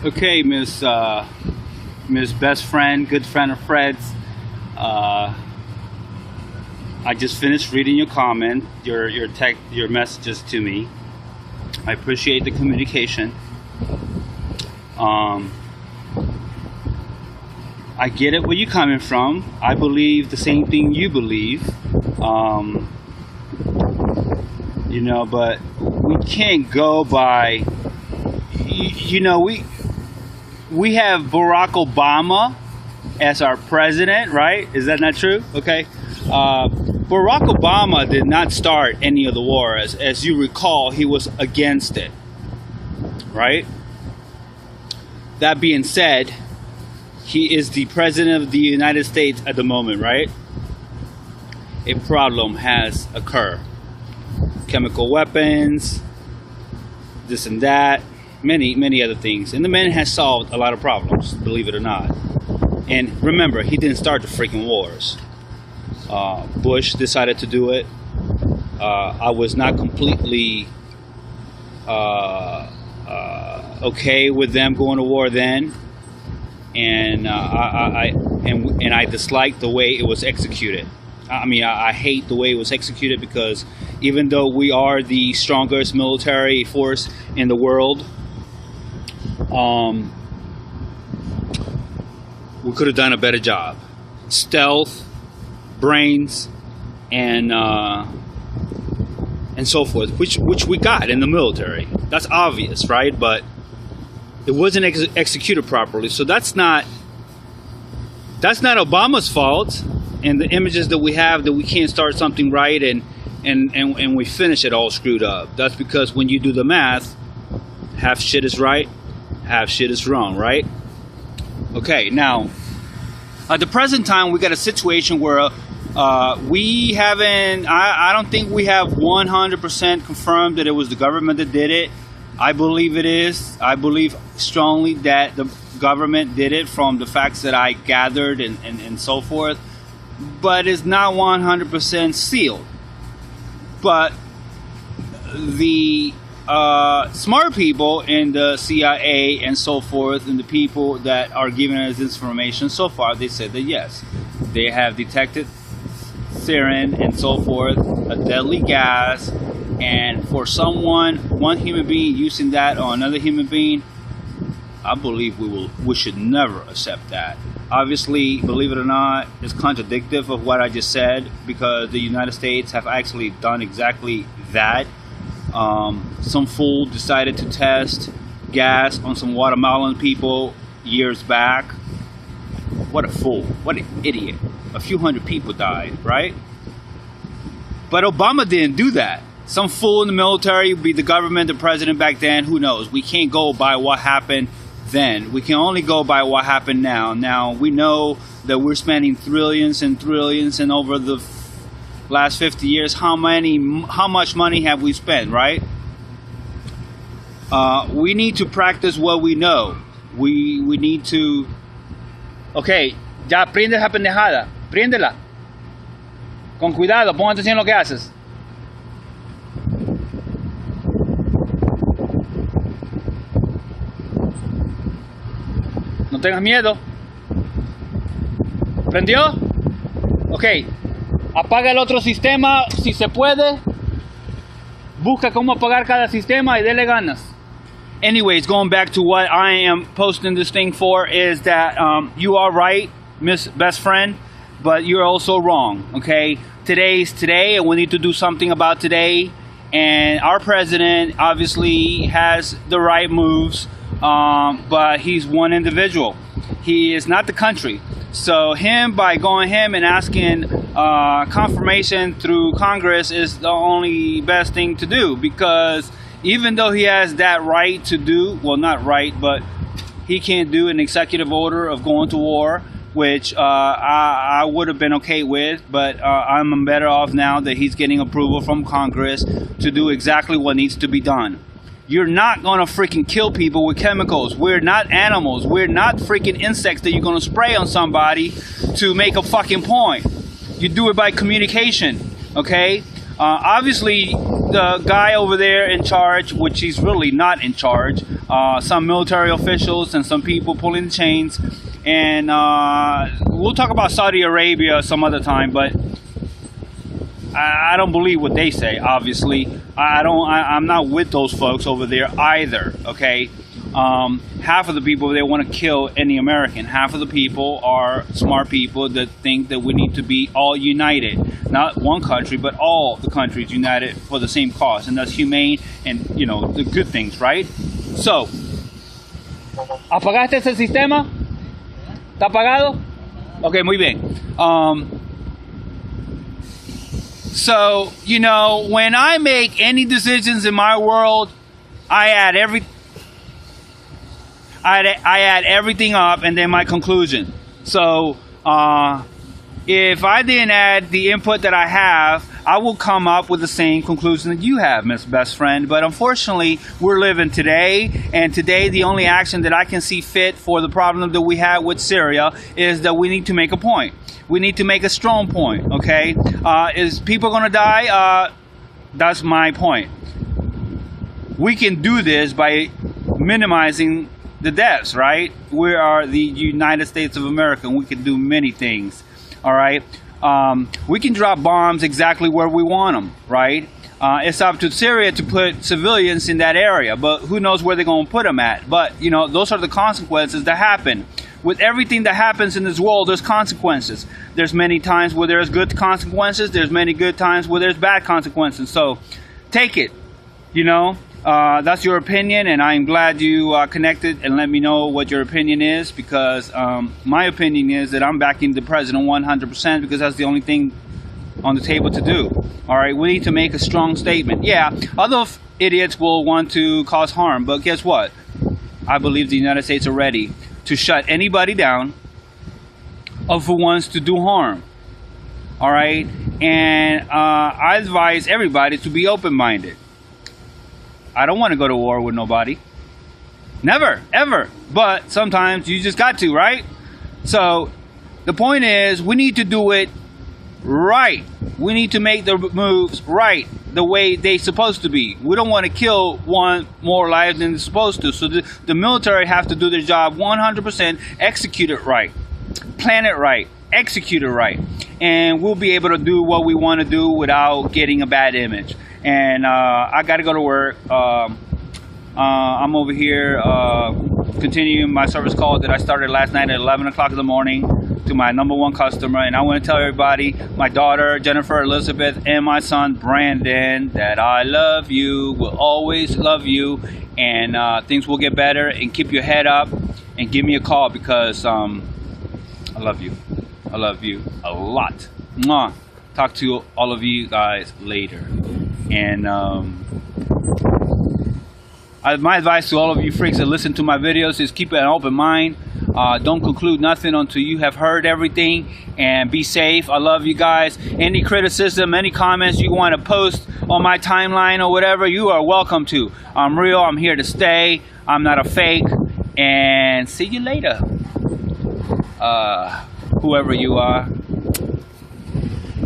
Okay, Miss Best Friend, good friend of Fred's. I just finished reading your comment, your messages to me. I appreciate the communication. I get it where you're coming from. I believe the same thing you believe. But we can't go by. We have Barack Obama as our president, right? Is that not true? Okay. Barack Obama did not start any of the wars. As you recall, he was against it, right? That being said, he is the president of the United States at the moment, right? A problem has occurred. Chemical weapons, this and that, many other things. And the man has solved a lot of problems, believe it or not. And remember, he didn't start the freaking wars. Bush decided to do it. I was not completely okay with them going to war then, and I disliked the way it was executed. I hate the way it was executed because even though we are the strongest military force in the world, we could have done a better job. Stealth, brains, and so forth, which we got in the military. That's obvious, right? But it wasn't executed properly. So that's not Obama's fault. And the images that we have that we can't start something right and we finish it all screwed up. That's because when you do the math, half shit is right, half shit is wrong, right? Okay, now at the present time we got a situation where we haven't. I don't think we have 100% confirmed that it was the government that did it. I believe it is. I believe strongly that the government did it from the facts that I gathered and so forth. But it's not 100% sealed. But the smart people in the CIA and so forth, and the people that are giving us this information so far, they said that yes, they have detected sarin and so forth, a deadly gas, and for one human being using that on another human being, I believe we should never accept that. Obviously, believe it or not, it's contradictory of what I just said, because the United States have actually done exactly that. Some fool decided to test gas on some Guatemalan people years back. What a fool. What an idiot. A few hundred people died, right? But Obama didn't do that. Some fool in the military, be the government, the president back then, who knows? We can't go by what happened then. We can only go by what happened now. Now, we know that we're spending trillions and trillions, and over the last 50 years, how much money have we spent, right? We need to practice what we know. We need to... Ok, ya prende esa pendejada. Préndela. Con cuidado, pon atención a lo que haces. No tengas miedo. ¿Prendió? Ok. Apaga el otro sistema si se puede. Busca cómo apagar cada sistema y dele ganas. Anyways, going back to what I am posting this thing for is that you are right, Miss Best Friend, but you're also wrong, okay? Today's today, and we need to do something about today. And our president obviously has the right moves, but he's one individual. He is not the country. So by going him and asking confirmation through Congress is the only best thing to do, because even though he has that right to do, well, not right, but he can't do an executive order of going to war, which I would have been okay with, but I'm better off now that he's getting approval from Congress to do exactly what needs to be done. You're not going to freaking kill people with chemicals. We're not animals. We're not freaking insects that you're going to spray on somebody to make a fucking point. You do it by communication, okay? Obviously, the guy over there in charge, which he's really not in charge, some military officials and some people pulling the chains, and we'll talk about Saudi Arabia some other time, but I don't believe what they say. Obviously, I'm not with those folks over there either. Okay, half of the people they want to kill any American. Half of the people are smart people that think that we need to be all united, not one country, but all the countries united for the same cause, and that's humane and the good things, right? So, ¿apagaste ese sistema? ¿Está apagado? Okay, muy bien. So, when I make any decisions in my world, I add everything up and then my conclusion. So, if I didn't add the input that I have, I will come up with the same conclusion that you have, Miss Best Friend. But unfortunately, we're living today, and today the only action that I can see fit for the problem that we have with Syria is that we need to make a point. We need to make a strong point, okay? Is people going to die? That's my point. We can do this by minimizing the deaths, right? We are the United States of America, and we can do many things, all right? We can drop bombs exactly where we want them, right? It's up to Syria to put civilians in that area, but who knows where they're going to put them at. But, those are the consequences that happen. With everything that happens in this world, there's consequences. There's many times where there's good consequences. There's many good times where there's bad consequences. So take it, that's your opinion, and I'm glad you connected and let me know what your opinion is, because my opinion is that I'm backing the president 100% because that's the only thing on the table to do. All right, we need to make a strong statement. Yeah, other idiots will want to cause harm, but guess what? I believe the United States are ready to shut anybody down of who wants to do harm. All right, and I advise everybody to be open-minded. I don't want to go to war with nobody. Never, ever. But sometimes you just got to, right? So the point is, we need to do it right. We need to make the moves right, the way they're supposed to be. We don't want to kill one more life than they're supposed to. So the military have to do their job 100%, execute it right, plan it right, execute it right, and we'll be able to do what we want to do without getting a bad image. And I got to go to work. I'm over here continuing my service call that I started last night at 11 o'clock in the morning to my #1 customer. And I want to tell everybody, my daughter, Jennifer Elizabeth, and my son, Brandon, that I love you, will always love you. And things will get better. And keep your head up and give me a call, because I love you. I love you a lot. Mwah. Talk to all of you guys later. And my advice to all of you freaks that listen to my videos is keep an open mind. Don't conclude nothing until you have heard everything, and be safe. I love you guys. Any criticism, any comments you want to post on my timeline or whatever, you are welcome to. I'm real. I'm here to stay. I'm not a fake. And see you later. Whoever you are.